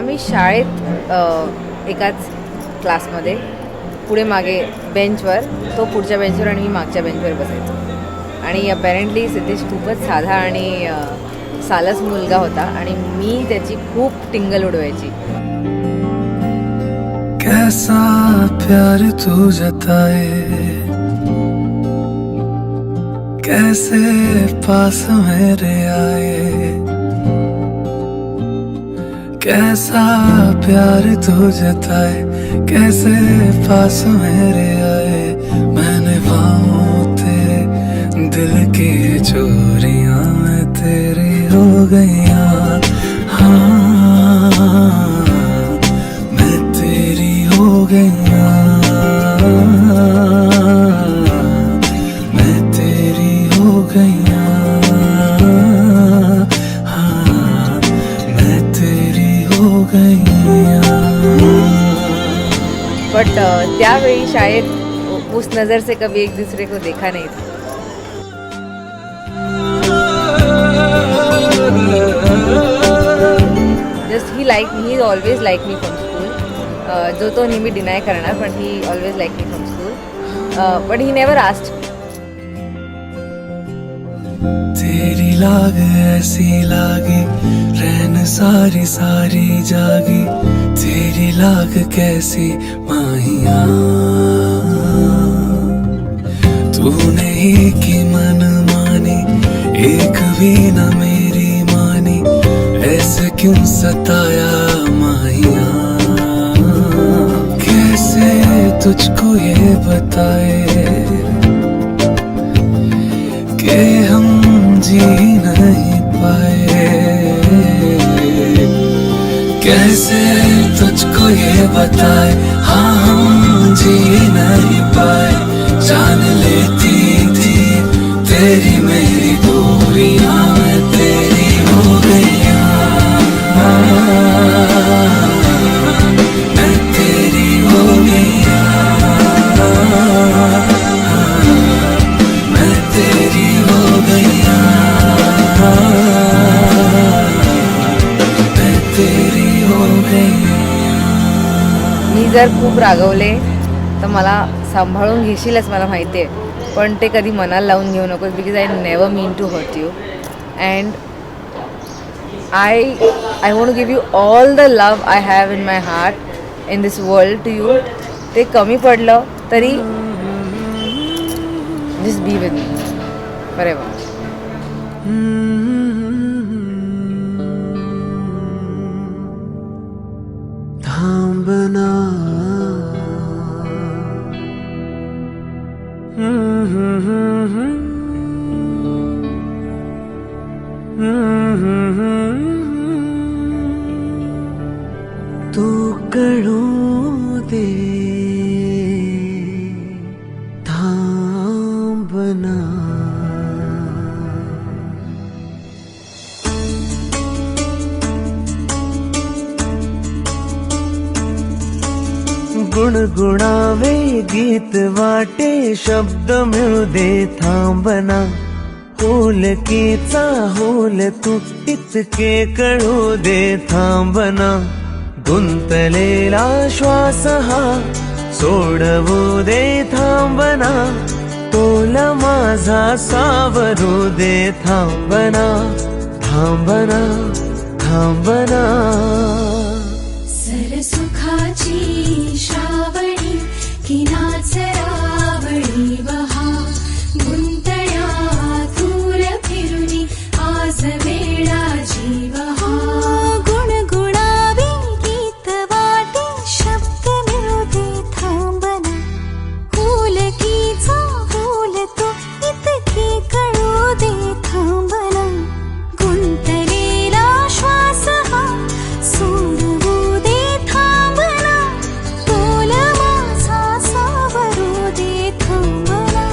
आम्ही शाळेत एकाच क्लासमध्ये पुढे मागे बेंचवर, तो पुढच्या बेंचवर आणि मी मागच्या बेंचवर बसायचो. आणि अपॅरेंटली सिद्धेश खूपच साधा आणि सालस मुलगा होता आणि मी त्याची खूप टिंगल उडवायची. कैसा प्यार तू जताए, कैसे पास मेरे आए, कैसा प्यार तू जताए, कैसे पास मेरे आए. मैंने पाऊं तेरे दिल की चोरियां मैं तेरी हो गईया. हाँ मैं तेरी हो गईया, मैं तेरी हो गईया. हाँ मैं तेरी हो गईया. बट त्यावेळी शायद उस नज़र से कभी एक दूसरे को देखा नहीं था. Just he always like me from school. जो तो नेहमी डिनाय करणार, पण ही always like me from school. But he never asked. तेरी लाग ऐसी लागी, रैन सारी सारी जागी. तेरी लाग कैसी माहिया, तूने ही की मन मानी, एक भी न मेरी मानी. ऐसे क्यों सताया माहिया, कैसे तुझको ये बताए कि हम जी नहीं पाए. कैसे तुझको ये बताए, हाँ हम जी नहीं पाए. जान लेती थी तेरी मेरी दूरियां मैं तेरी हो गईया. मैं तेरी हो गईया, मैं तेरी हो गईया, मैं तेरी हो गईया. मी जर खूप रागवले तर मला सांभाळून घेशीलच, मला माहिती आहे. पण ते कधी मनाला लावून घेऊ नकोस, because I never mean to hurt you. And I want to give you all the love I have in my heart in this world to you. ते कमी पडलं तरी just be with me forever. थांबना तू कळू दे थांबना. गुणगुणावे गीत वाटे, शब्द मिळू दे थांबना. होलकीचा होल तू इतके कळू दे थांबना. गुंतलेला श्वास हा सोडवू दे थांबना. तोल माझा सावरू दे थांबना. थांबना थांबना. सरसुखाची श्रावणी की नाचरावळी वहा. गुंतळ्या दूर फिरुनी आज वेळा जीवहा. गुणगुणावे गीत वाटे, शब्द मिळू दे थांबना. होलकीचा होल तो इतके कळू दे थांबना. गुंतलेला श्वास हा सोडवू दे थांबना. तोल माझा सावरू दे थांबना.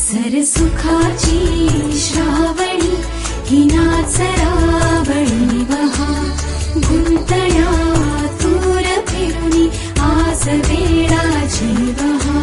सरसुखाची श्रावणी की नाचरावळी वहा. गुंतळ्या दूर फिरुनी आज वेळा जीवहा.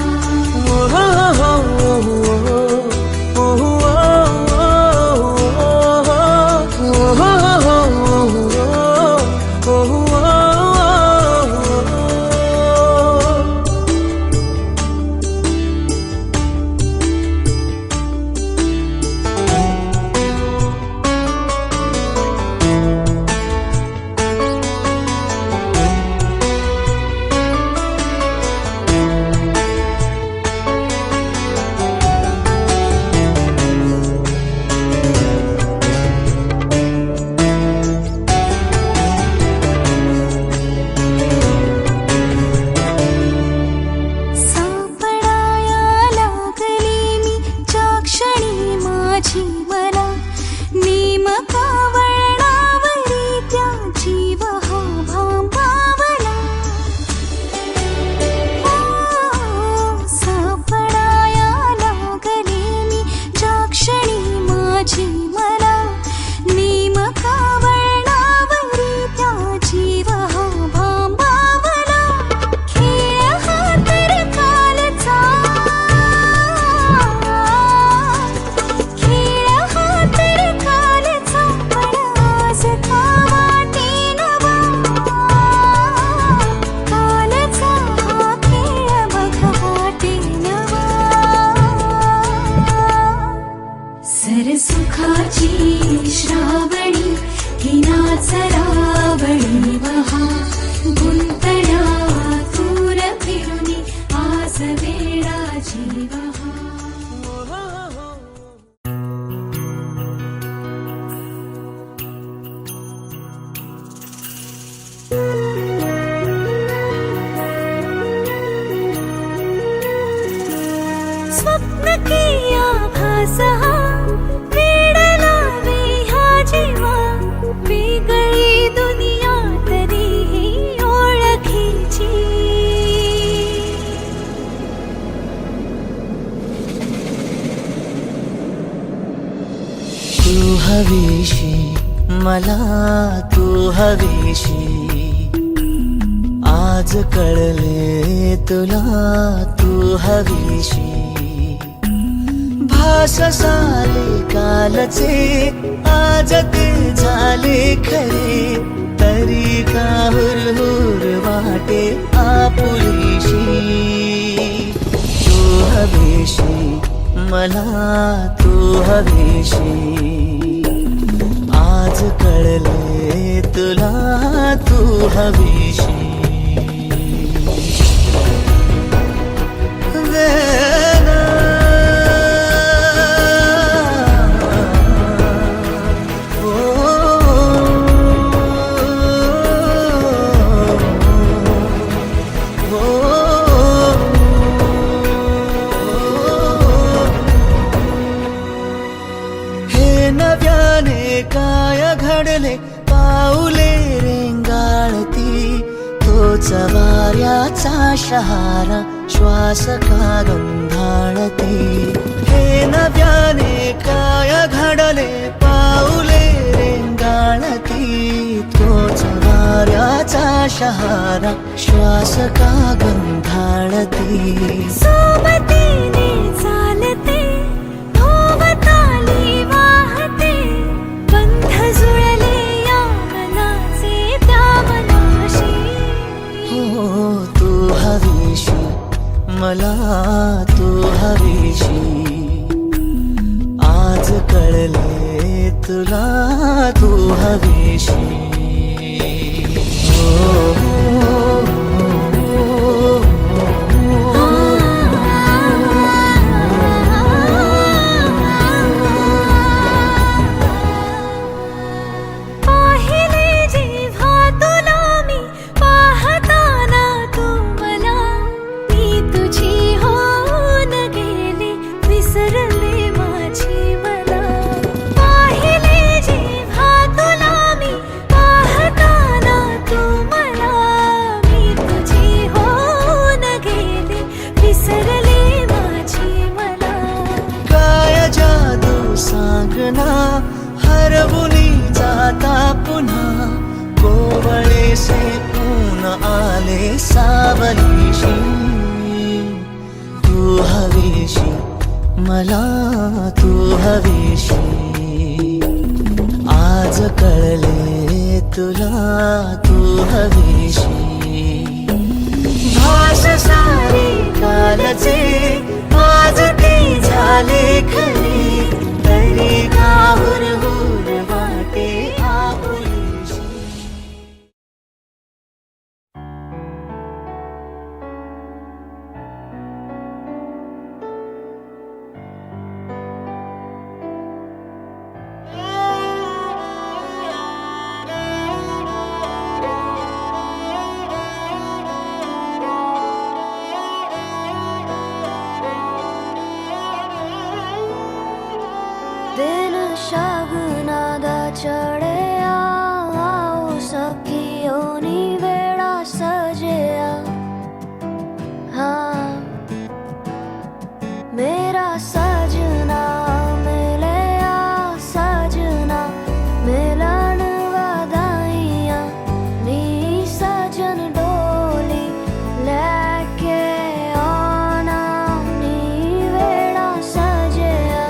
की आभास हा वेडला मी ह्या जीवा वेगळी दुनिया तरीही ओळखीची तू हवीशी मला तू हवीशी आज कळले तुला तू हवीशी भास साले कालचे आज ते झाले खरे तरी का हुरहुर वाटे आपुलीशी तू हवीशी मला तू हवीशी आज कळले तुला तू हवीशी वेना हे नव्याने काय घडले पाऊले रेंगाळती तोच वाऱ्याचा शहारा श्वास का गंधाळते हे नव्याने काय घडले पाऊले रेंगाळती तोच वाऱ्याचा शहारा श्वास का गंधाळते सोबतीने चालते भोवताली वाहते बंध जुळले या मनाचे त्या मनाशी हो तू हवीशी मला तू हवीशी आज कळले तुला तू हवीशी पाहिले जेव्हा तुला मी पाहताना तू मला मी तुझी होऊन गेले विसरले माझी मला पाहिले जेव्हा तुला मी पाहताना तू मला मी तुझी होऊन गेले विसरले माझी मला काय जादू सांगना हरवुनी जाता पुन्हा कोवळे से ऊन आले सावलीशी तू हवीशी मला तू हवीशी आज कळले तुला तू हवीशी भास सारे कालचे आज ते झाले खरे तरी का हुरहुर वाटे आपुलीशी दिन शगुना दा चढ़िया आओ सखियों नी वेड़ा सजिया हाँ मेरा सजना मिलया सजना मिलन वधाइया नी सजन डोली लेके आना नी वेड़ा सजिया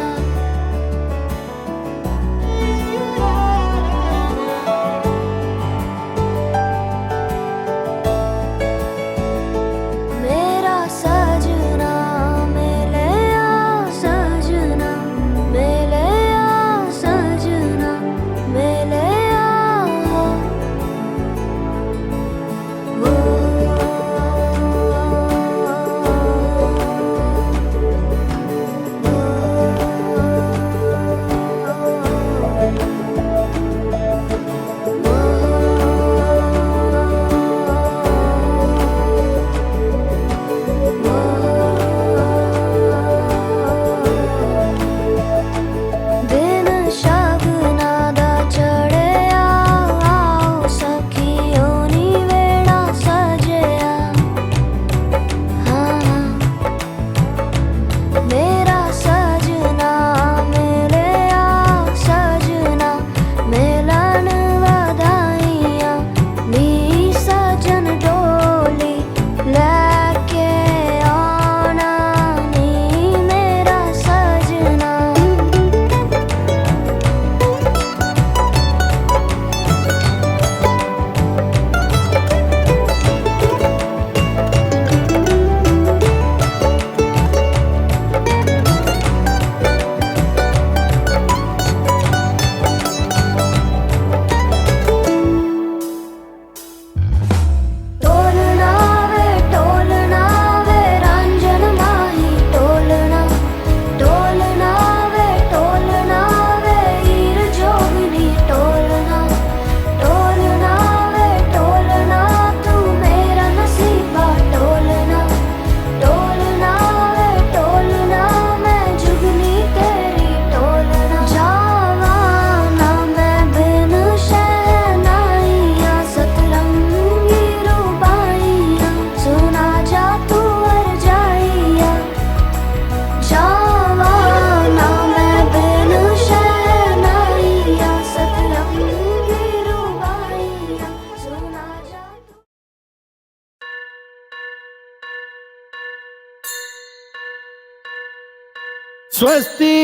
स्वस्ति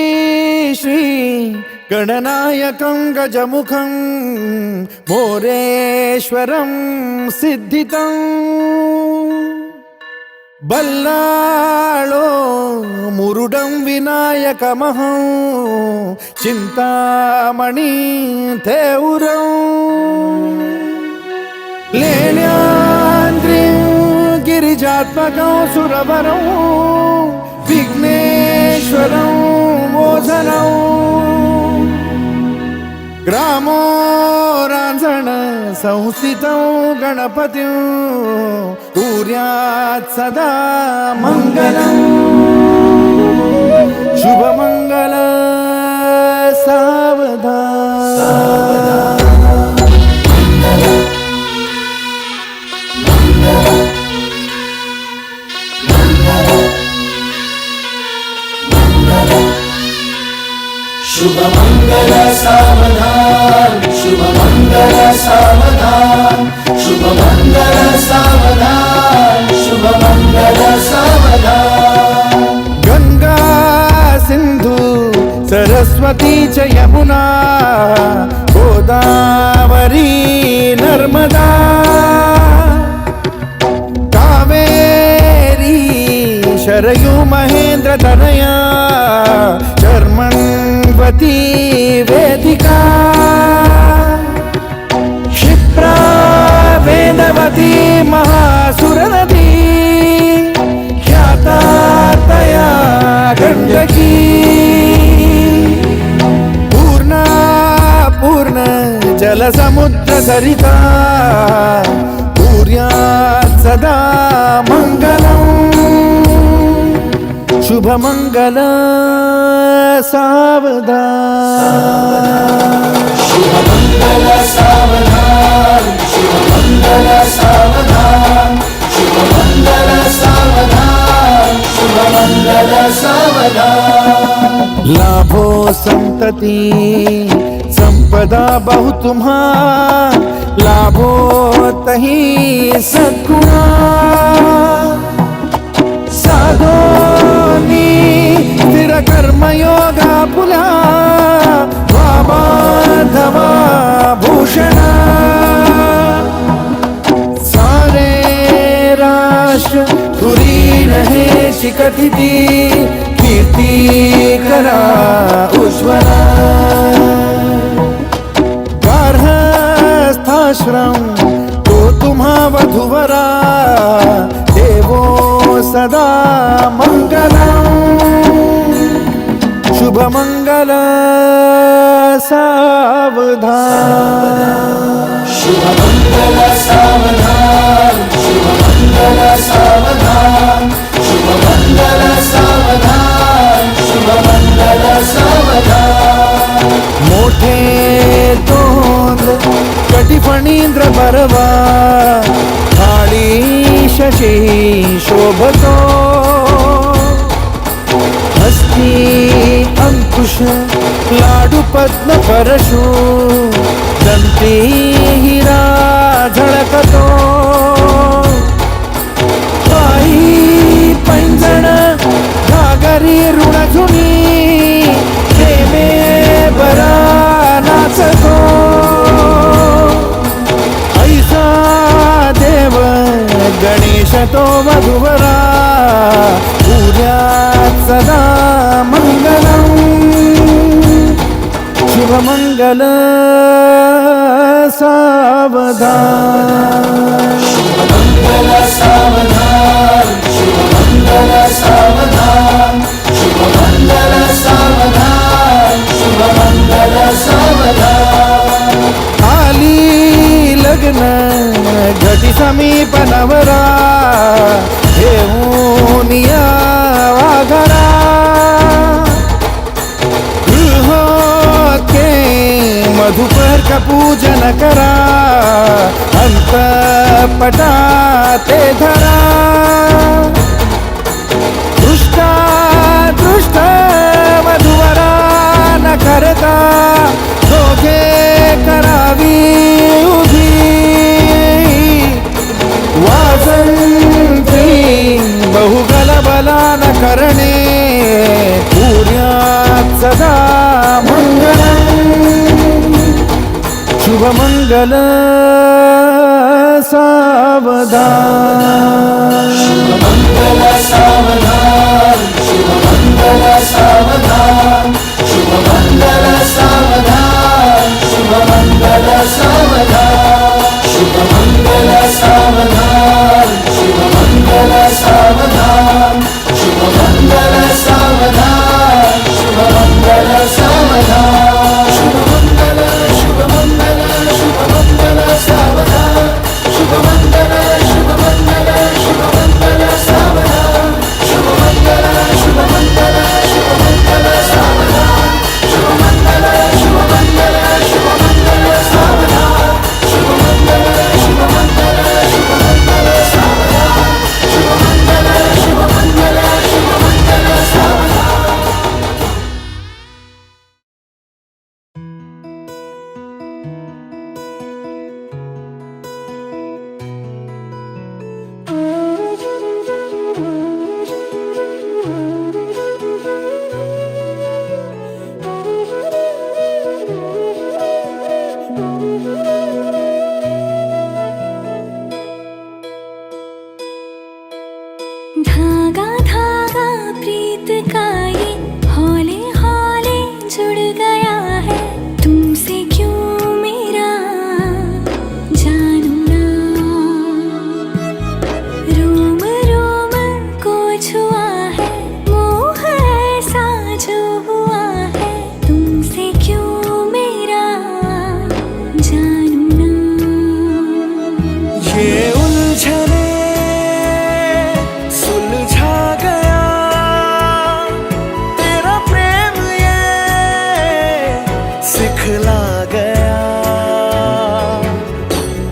श्री गणनायकं गजमुखं मोरेश्वरं सिद्धितं बल्लाळो मुरुडं विनायकमहं चिन्तामणि थेउरं लेण्याद्रिं गिरिजात्मकं सुरवरं विघ्नेश्वरं मोचनं ग्रामो रांझण संस्थितं गणपतिं कुर्यात् सदा मङ्गलम् शुभमङ्गल सावधान शुभमङ्गल सावधान शुभमङ्गल सावधान शुभमङ्गल सावधान शुभमङ्गल सावधान गंगा सिंधु सरस्वती च यमुना गोदावरी नर्मदा कावेरी शरयू महेंद्र तनया चर्मण्वती वेदिका क्षिप्रा वेदवती महासुरनदी ख्याता तया गण्डकी पूर्णा पूर्ण जलसमुद्र सरिता कुर्यात् सदा मङ्गलम् शुभमङ्गल सावधान शुभमङ्गल सावधान शुभमङ्गल सावधान शुभमङ्गल सावधान शुभमङ्गल सावधान लाभो संतति संपदा बहु तुम्हा लाभो तही सद्गुणा साधोनी स्थिर कर्मयोगा पुला वामाधवा भूषणा सारे राष्ट्र तुरी रहे शिकथिती कीर्ती करा उज्ज्वला गार्हस्थाश्रम तो तुम्हा वधुवरा देवो सदा मङ्गलम् शुभमङ्गल सावधान शुभमङ्गल सावधान शुभमङ्गल सावधान शुभमङ्गल सावधान शुभमङ्गल सावधान मोठे तोंड कटिफणींद्र बरवा काळी शशी शोभतो हस्ती अंकुश लाडू पद्म परशु दंती हिरा झळकतो पायी पैंजण घागरी ऋणझुनी प्रेमे बरा नाचतो ऐसा देव गणेश तो वधुवरा पूज्यात् सदा मङ्गलम् शुभमङ्गल सावधान शुभमङ्गल सावधान शुभमङ्गल सावधान शुभमङ्गल सावधान शुभमङ्गल सावधान आली लग्न घटी समीप नवरा घेऊन या वाघरा गृहोत्के मधुपर का पूजन करा अंतपटा ते धरा दृष्टा दृष्ट वधुवरा न करता दोघे करावी उभी वाजंत्री बहुगल बला न करणे पूर्या मंगल सावधान। शुभ मंगल सावधान, शुभ मंगल सावधान, शुभ मंगल सावधान, शुभ मंगल सावधान, शुभ मंगल सावधान, शुभ मंगल सावधान, शुभ मंगल सावधान, शुभ मंगल सावधान, शुभ मंगल, शुभ मंगल, शुभ मंगल सावधान, शुभ मंगल, शुभ मंगल, शुभ मंगल सावधान, शुभ मंगल, शुभ मंगल, शुभ मंगल सावधान, शुभ मंगल, शुभ मंगल, शुभ मंगल सावधान, शुभ मंगल, शुभ मंगल, शुभ मंगल सावधान, शुभ मंगल, शुभ मंगल, शुभ मंगल सावधान। धागा धागा प्रीत का ये हौले हौले जुड़ गया है, तुमसे क्यों मेरा जानू ना। रोम रोम को छुआ है मोह ऐसा जो हुआ है, तुमसे क्यों मेरा जानू ना। ये उलझने सुलझा गया, तेरा प्रेम ये सिखला गया।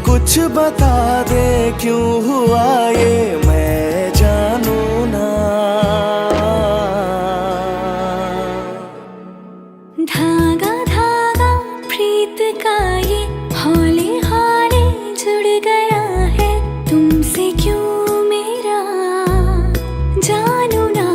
कुछ बता दे क्यों हुआ ये, मैं जानू ना। धागा धागा प्रीत का ये हौले हौले जुड़ गया है, तुमसे क्यों मेरा जानू ना।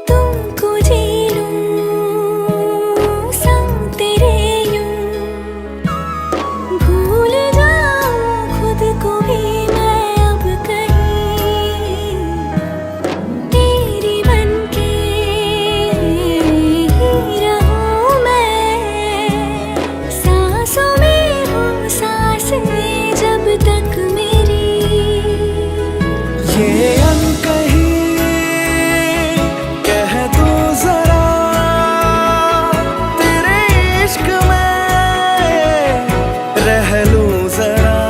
तुमको जी लूं संग तेरे यूं, भूल जाऊं खुद को भी मैं अब कहीं, तेरी बनके ही रहूं मैं, सांसों में हूँ सांसें जब तक मेरी। ये अनकही कह दो जरा, तेरे इश्क में रह लूं जरा।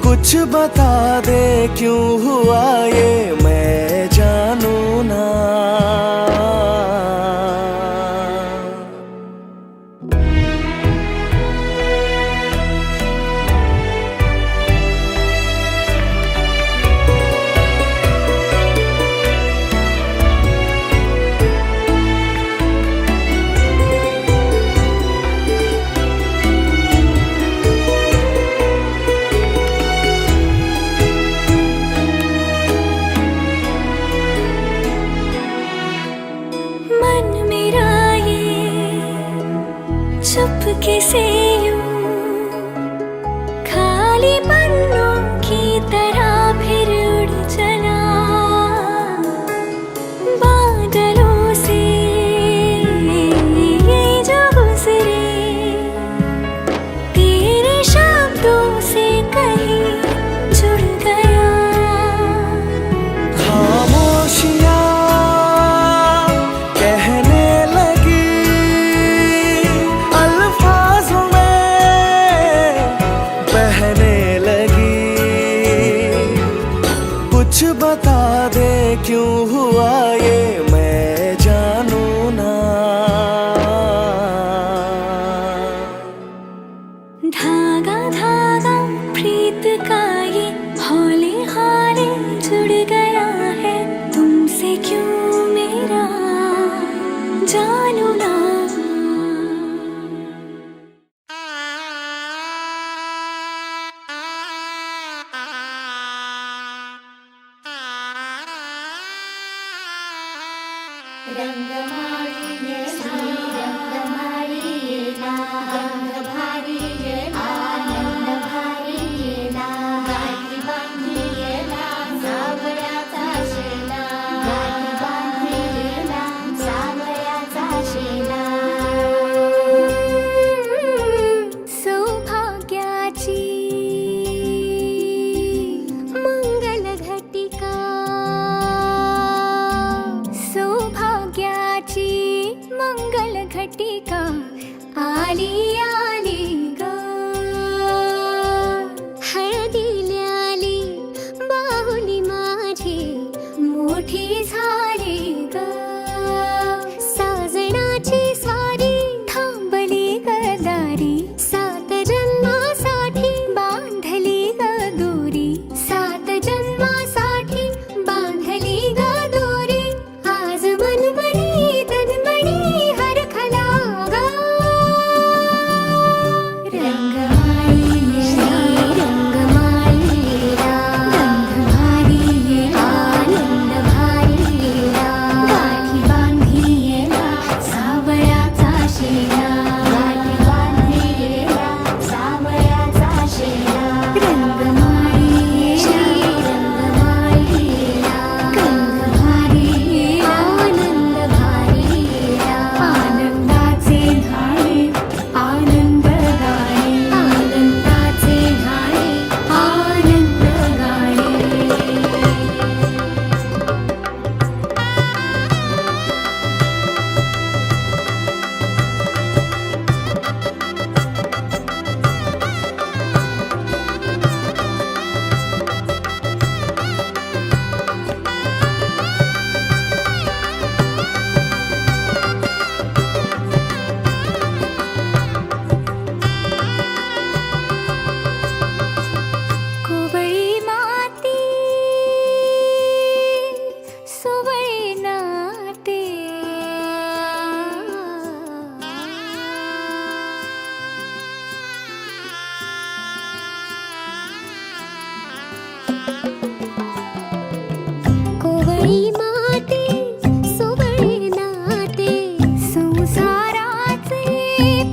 कुछ बता दे क्यों हुआ ये, मैं जानू ना। मन मेरा ये चुपके से यूं खाली पन्नों की तरह फिर उड़ चला, बादलों से ये जो गुजरे, तेरे शब्दों से कहीं जुड़ गया। खामोशियाँ कहने लगी, अल्फाजों में बहने लगी। कुछ बता दे क्यों हुआ ये, मैं जानू ना। धागा धागा प्रीत का ये हौले हौले जुड़ गया है, तुमसे क्यों मेरा जान सौभाग्याची मंगल घटिका सौभाग्याची मंगल घटिका आली आली ग हळदीला आली बाहुली माझी मोठी झाली ग साजणाची सारी थांबली गदारी सात जन्मासाठी बांधली ग दोरी सात जन्मासाठी बांधली ग दोरी आज मनमणी तन्मणी हरखला ग रंगमाळी रंगमाळीला गंध भारी आनंद भारीला गाठी बांधिला सावळ्याचा शेला गाठी बांधिला सावळ्याचा शेला रंगमाळी रंगमाळीला गंध भारी आनंद भारीला आनंदाचे धाळे आनंद गाणे आनंदाचे धाळे आनंद गाणे कोवळी माती सुवळी नाते कोवळी माती सुवळी नाते संसाराचे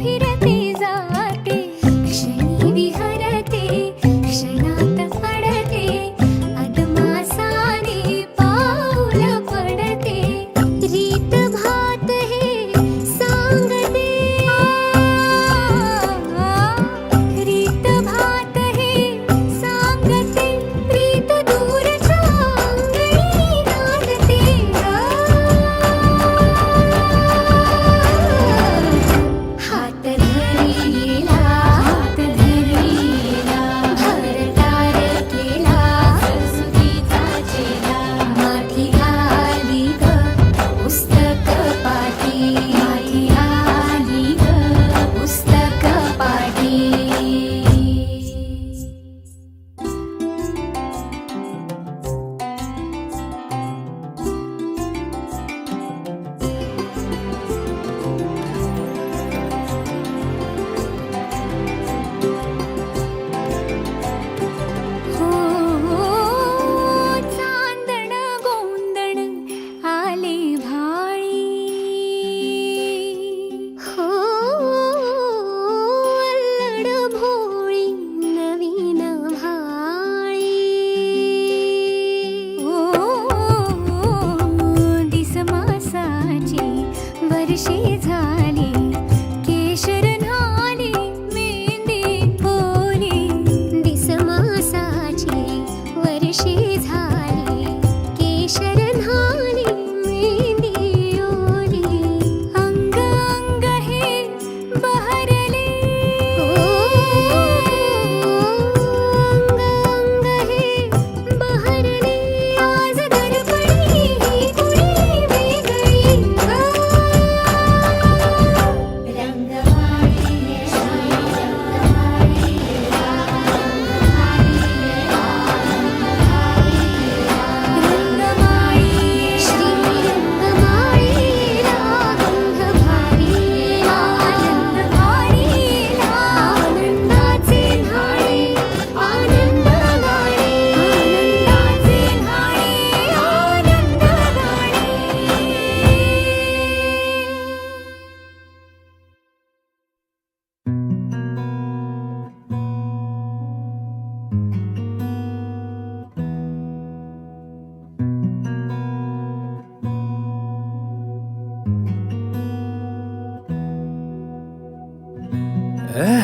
फिरते जाते क्षणी विहरते क्षणात अडते अदमासाने पाऊल पडते रीत भात हे सांगते रीत भात हे सांगते प्रीत दूरच्या अंगणी नांदते हात धरीला भरतार केला सरस्वतीचा चेला माथी आली ग पुस्तक पाठी माथी आली ग पुस्तक पाठी हो चांदण गोंदण आले भाळी हो अल्लड भोळी नवीन भाळी दिसमासाची वर्षे झाली केशर न्हाली मेहंदी बोली दिसमासाची वर्षे झाली केशर न्हाली मेहंदी ओली अंग अंग हे बहरले अंग अंग हे बहरले आज दर्पणी ही कुणी वेगळी रंगमाळी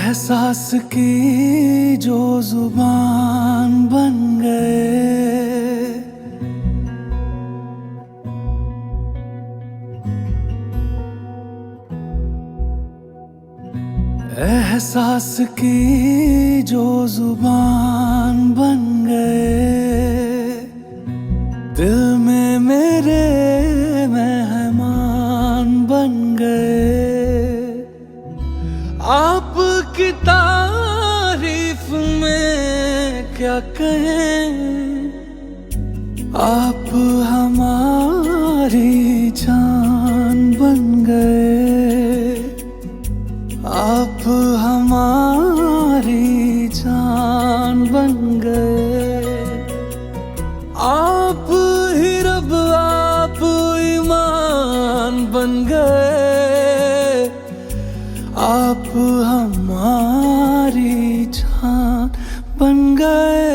एहसास की जो जुबान बन गए, एहसास की जो जुबान बन गए, दिल में मेरे मेहमान बन गए। आपकी तारीफ में क्या कहें, आप हमारी जान बन गए, आप हमारी जान बन गए। आप ही रब, आप ईमान बन गए, आप हमारी जान बन गए।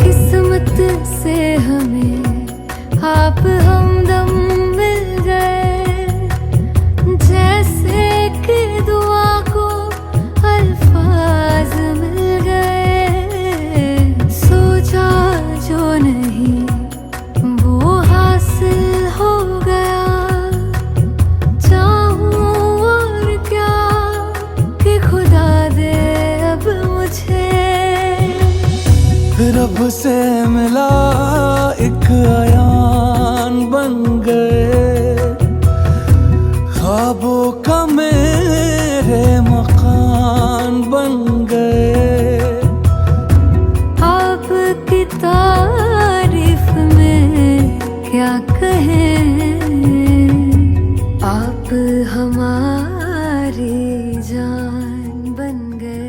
किस्मत से हमें आप हमदम मिल गए, जैसे कि दुआ को अल्फाज मिल गए। सोचा जो नहीं वो हासिल हो गया, चाहूं और क्या कि खुदा दे अब मुझे। रब से मिला एक अयान बन गए, ख्वाबों का मेरे मकान बन गए। आपकी तारीफ में क्या कहें, आप हमारी जान बन गए।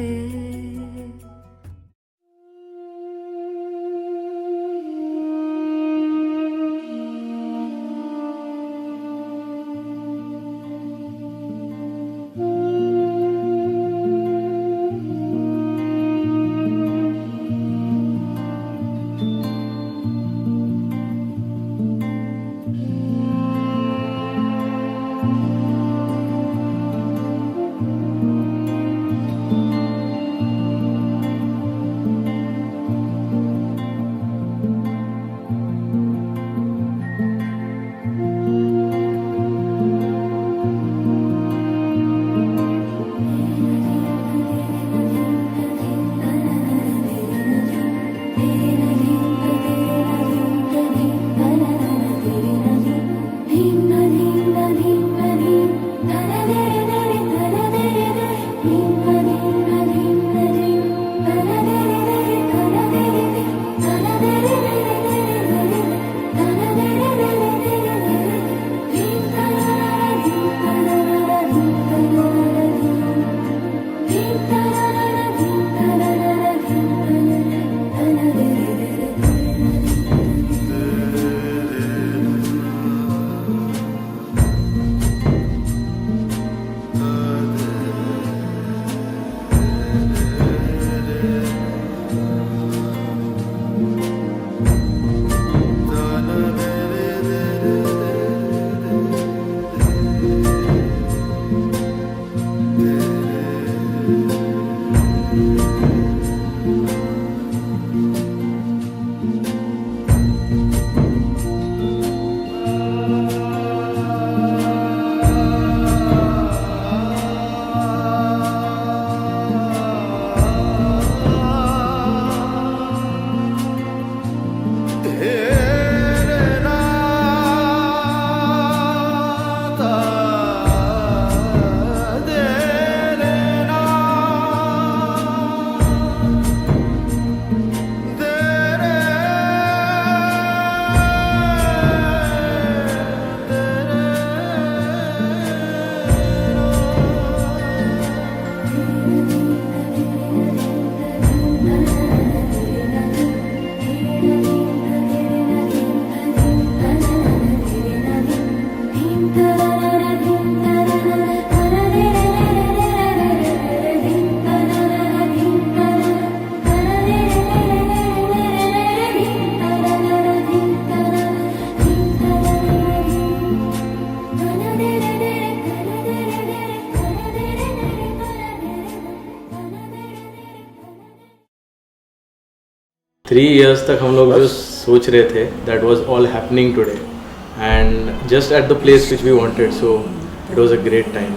3 years तक हम लोग जो सोच रहे थे that was all happening today and just at the place which we wanted, so it was a great time.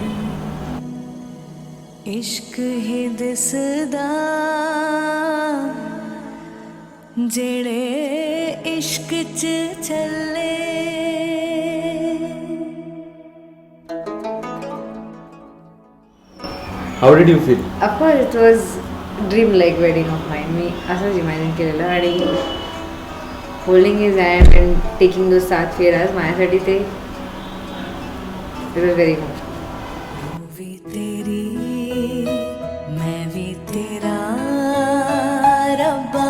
इश्क ही दिसदा जेड़े इश्क च चले How did you feel? Of course it was dream like wedding of mind. मी असंच imagine केलेलं आणि holding his hand and taking दो 7 फेराज माझ्यासाठी ते इट वॉज व्हेरी गुड. भी तेरी मैं भी तेरा रब्बा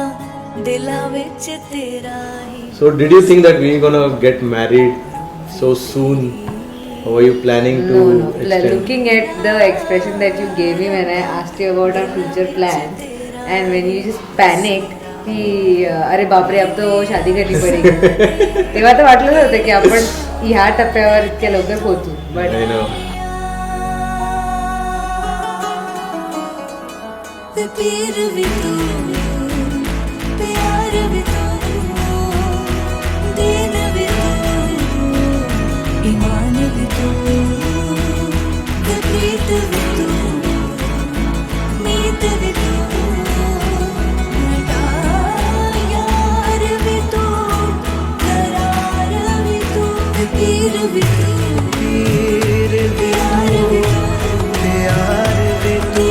दिला विच तेरा ही. So did you think that we were gonna get married so soon? Or were you planning to No. extend? Looking at the expression that you gave me when I asked you about our future plans, and when you just panicked की अरे बापरे अब तो शादी करनी पडेगी, तेव्हा तर वाटलं होतं की आपण ह्या टप्प्यावर इतक्या लवकर पोहोचू. But I know. पीर भी तू प्यार भी तू दीन भी तू ईमान भी तू प्रीत भी तू मीत भी तू मेरा यार भी तू करार भी तू पीर भी तू प्यार भी तू प्यार भी तू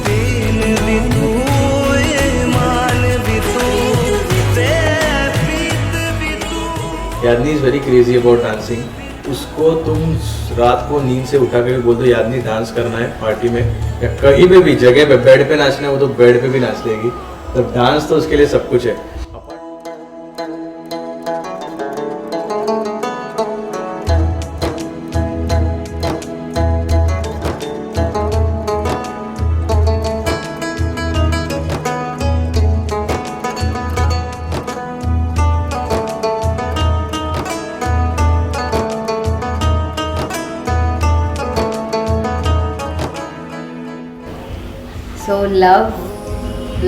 दीन भी तू यादनी is very crazy about dancing. उसको तुम रात को नींद से उठा के भी बोल दो यादनी डांस करना है पार्टी में या कहीं पे भी जगह पे बेड पे नाचना है, वो तो बेड पे भी नाच लेगी. तो डांस तो उसके लिए सब कुछ है. So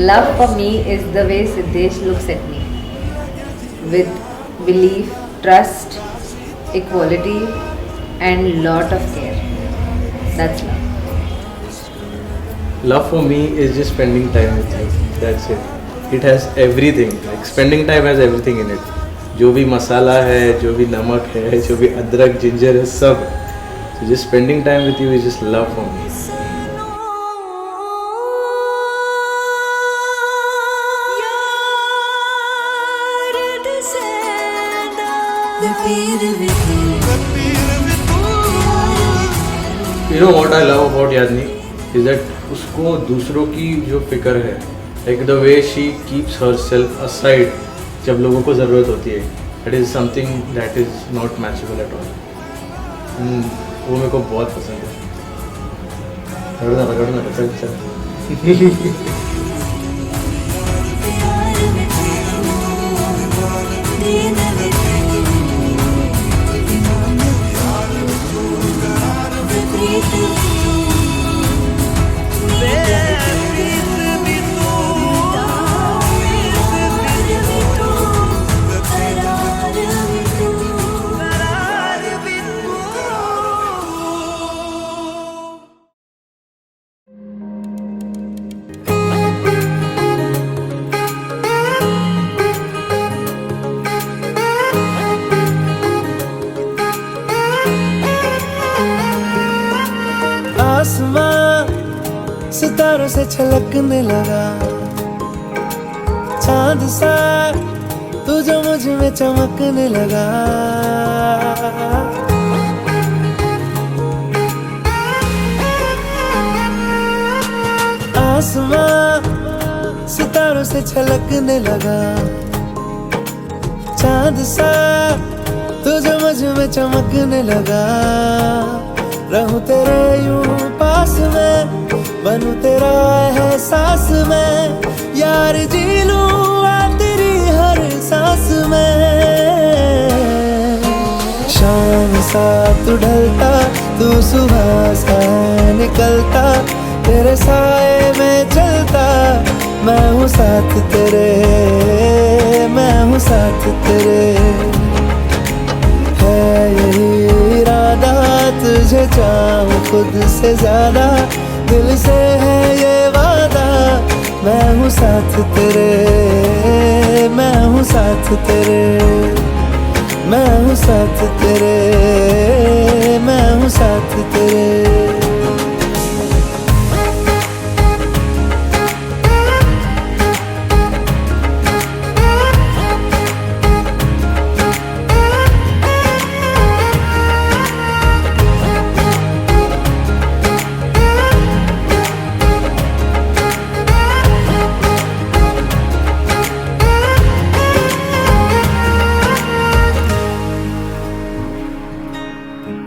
love for me is the way Siddesh looks at me, with belief, trust, equality and lot of care. That's love. Love for me is just spending time with you. That's it. It has everything. Like spending time has everything in it. जो भी मसाला है, जो भी नमक है, जो भी अदरक जिंजर है, सब. So just spending time with you is just love for me. You know what I love about Yadni is that उसको दूसरों की जो फिक्र है, like the way she keeps herself aside जब लोगों को ज़रूरत होती है, that is something that is not matchable at all. वो मेरे को बहुत पसंद है. रगड़ना चल. आसमां सितारों से छलकने लगा, चांद सा तू जो मुझ में चमकने लगा. आसमां सितारों से छलकने लगा, चांद सा तू जो मुझ में चमकने लगा. रहूं तेरे यूं पास में, बनूं तेरा एहसास में, यार जी लूं तेरी हर सांस में. शाम सा तू ढलता, तू सुबह सा निकलता, तेरे साए में चलता, मैं हूँ साथ तेरे, मैं हूँ साथ तेरे। है यही इरादा तुझे चाहूं खुद से ज्यादा, दिल से है ये वादा। मैं हूँ साथ तेरे, मैं हूँ साथ तेरे, मैं हूँ साथ तेरे, मैं हूँ साथ तेरे।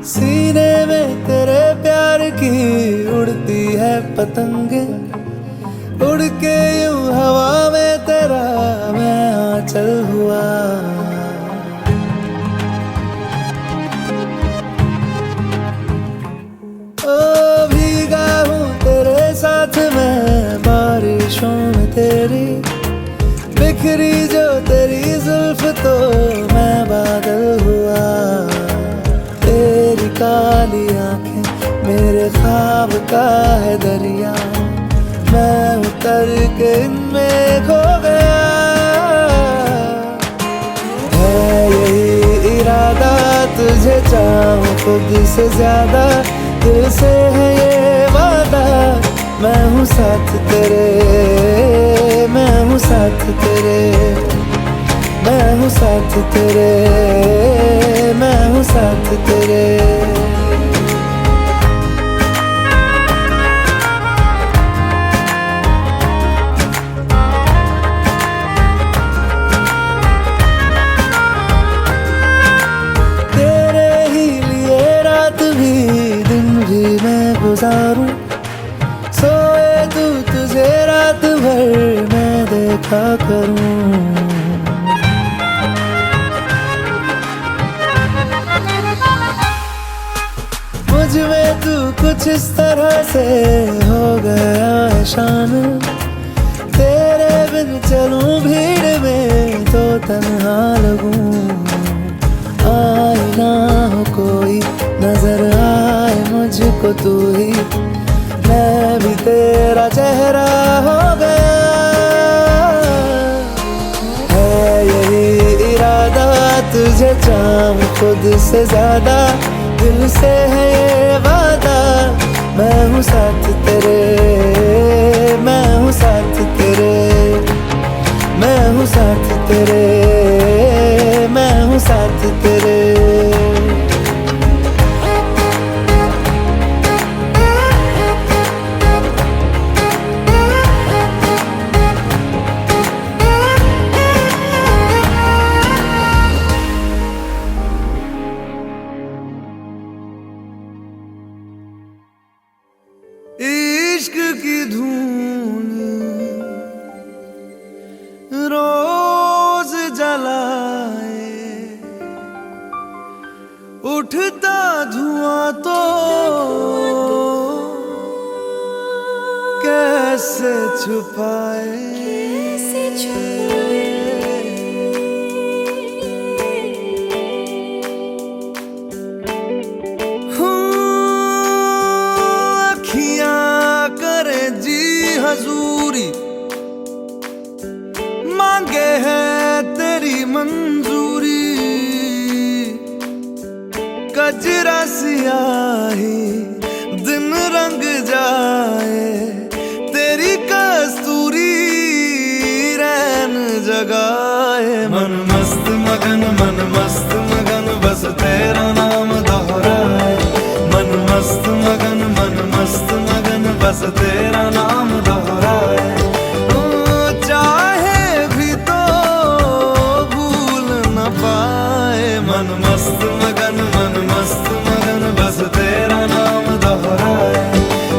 सीने में तेरे प्यार की उड़ती है पतंगे, उड़ के यूं हवा में तेरा मैं आंचल हुआ। ओ भीगा हूँ तेरे साथ मैं बारिशों में तेरी, बिखरी जो तेरी जुल्फ तो मैं बादल हुआ। तेरी काली आंखें मेरे ख्वाब का है दरिया, मैं उतर के इनमें खो गया। है यही इरादा तुझे चाहूं खुद से ज्यादा, दिल से है ये वादा। मैं हूँ साथ तेरे, मैं हूँ साथ तेरे, मैं हूँ साथ तेरे, मैं हूँ साथ तेरे। तेरे ही लिए रात भी दिन भी मैं गुजारूं, सोए तू तुझे रात भर मैं देखा करूं। मुझ में तू कुछ इस तरह से हो गया है शामिल, तेरे बिन चलूं भीड़ में तो तन्हा लगूं। आए ना हो कोई नजर आए मुझको तू ही, मैं भी तेरा चेहरा हो गया। है यही इरादा तुझे चाहूं खुद से ज्यादा, दिल से है ये वादा। मैं हूँ साथ तेरे, मैं हूँ साथ तेरे, मैं हूँ साथ तेरे, मैं हूँ साथ तेरे। इश्क की धून रोज जलाए, उठता धुआं तो कैसे छुपाए। हजूरी मांगे है तेरी मंजूरी, कजरा सियाही दिन रंग जाए, तेरी कस्तूरी रैन जगाए। मन मस्त मगन बस तेरा नाम दोहराए। मन मस्त मगन बस तेरा नाम दोहराए। चाहे भी तो भूल न पाए। मन मस्त मगन बस तेरा नाम दोहराए।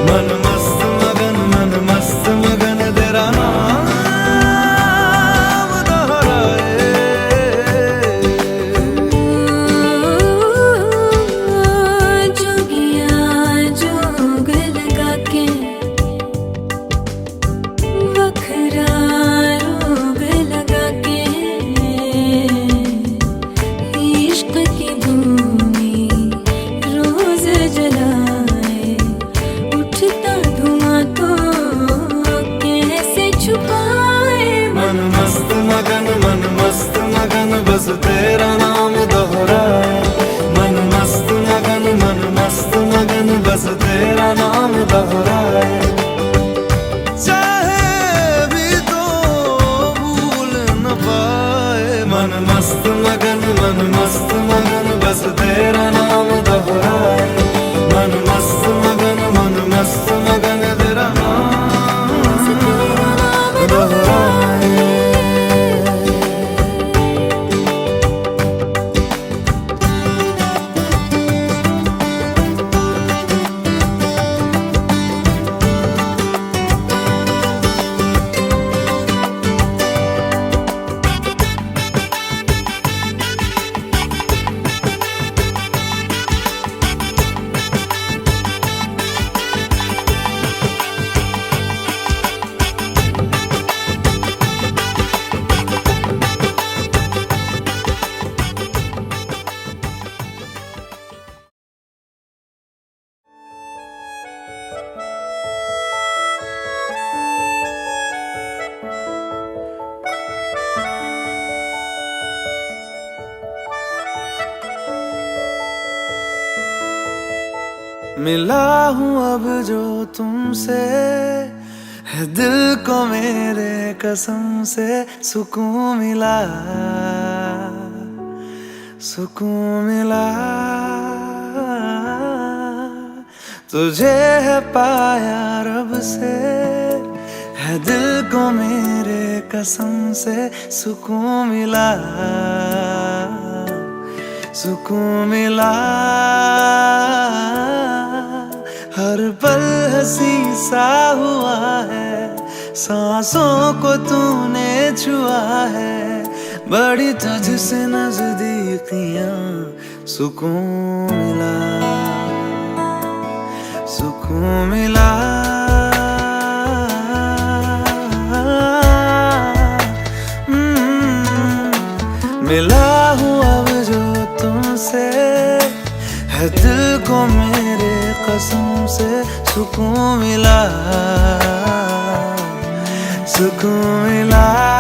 मन मस्त मगन तेरा नाम दोहराए। जोगिया जोग लगा के वखरा बस तेरा नाम दोहराए। मन मस्त मगन बस तेरा नाम दोहराए। चाहे भी तो भूल न पाए। मन मस्त मगन बस तेरा नाम दोहराए। मन मस्त मगन तेरा नाम दोहराए। मिला हूँ अब जो तुमसे, है दिल को मेरे कसम से सुकून मिला, सुकून मिला। तुझे है पाया रब से, है दिल को मेरे कसम से सुकून मिला, सुकून मिला। हर पल हंसी सा हुआ है, सांसों को तूने छुआ है। बड़ी तुझसे नजदीकियां, सुकून मिला, सुकून मिला। मिला हूँ अब जो तुमसे, है दिल को मेरे कसम से सुकून मिला, सुकून मिला।